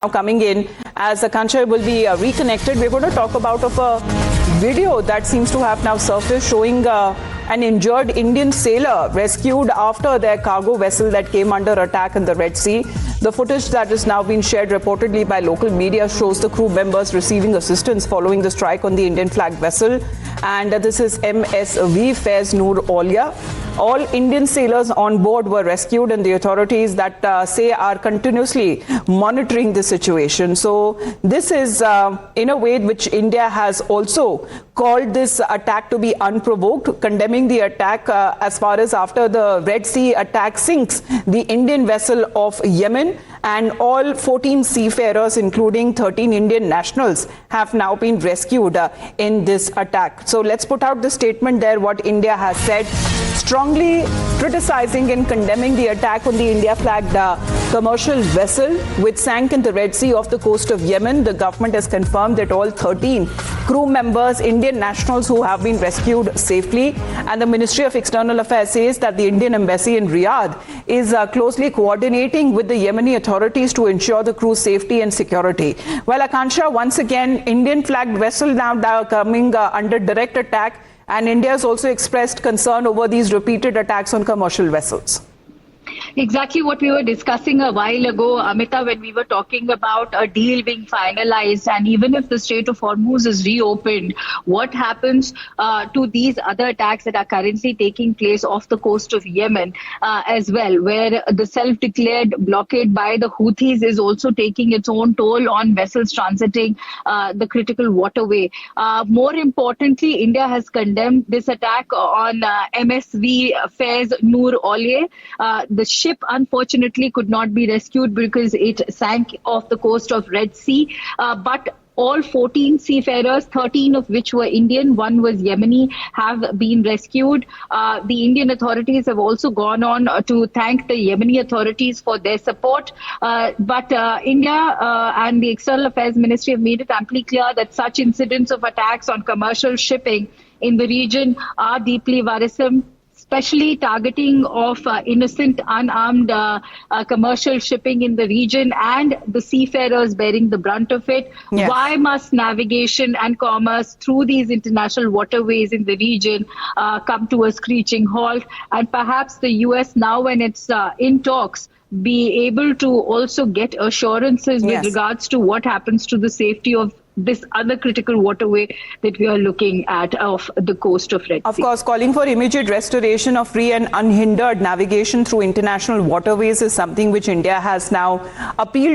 Now coming in, as Akansha will be reconnected, we're going to talk about a video that seems to have now surfaced showing an injured Indian sailor rescued after their cargo vessel that came under attack in the Red Sea. The footage that has now been shared reportedly by local media shows the crew members receiving assistance following the strike on the Indian flagged vessel. And this is MSV Faiz Noor Aulia. All Indian sailors on board were rescued, and the authorities that say are continuously monitoring the situation. So this is in a way which India has also called this attack to be unprovoked, condemning the attack as far as after the Red Sea attack sinks the Indian vessel of Yemen, and all 14 seafarers, including 13 Indian nationals, have now been rescued in this attack. So let's put out the statement there, what India has said, strongly criticizing and condemning the attack on the India-flagged commercial vessel which sank in the Red Sea off the coast of Yemen. The government has confirmed that all 13 crew members, Indian nationals who have been rescued safely, and the Ministry of External Affairs says that the Indian embassy in Riyadh is closely coordinating with the Yemeni authorities to ensure the crew's safety and security. Well, Akansha, once again, Indian-flagged vessel now coming under direct attack, and India has also expressed concern over these repeated attacks on commercial vessels. Exactly what we were discussing a while ago, Amita, when we were talking about a deal being finalized, and even if the Strait of Hormuz is reopened, what happens to these other attacks that are currently taking place off the coast of Yemen as well, where the self-declared blockade by the Houthis is also taking its own toll on vessels transiting the critical waterway. More importantly, India has condemned this attack on MSV Faiz Noor Aulia. The ship, unfortunately, could not be rescued because it sank off the coast of Red Sea. But all 14 seafarers, 13 of which were Indian, one was Yemeni, have been rescued. The Indian authorities have also gone on to thank the Yemeni authorities for their support. But India and the External Affairs Ministry have made it amply clear that such incidents of attacks on commercial shipping in the region are deeply worrisome, especially targeting of innocent, unarmed commercial shipping in the region and the seafarers bearing the brunt of it. Yes. Why must navigation and commerce through these international waterways in the region come to a screeching halt? And perhaps the US, now when it's in talks, be able to also get assurances with regards to what happens to the safety of this other critical waterway that we are looking at off the coast of Red Sea. Of course, calling for immediate restoration of free and unhindered navigation through international waterways is something which India has now appealed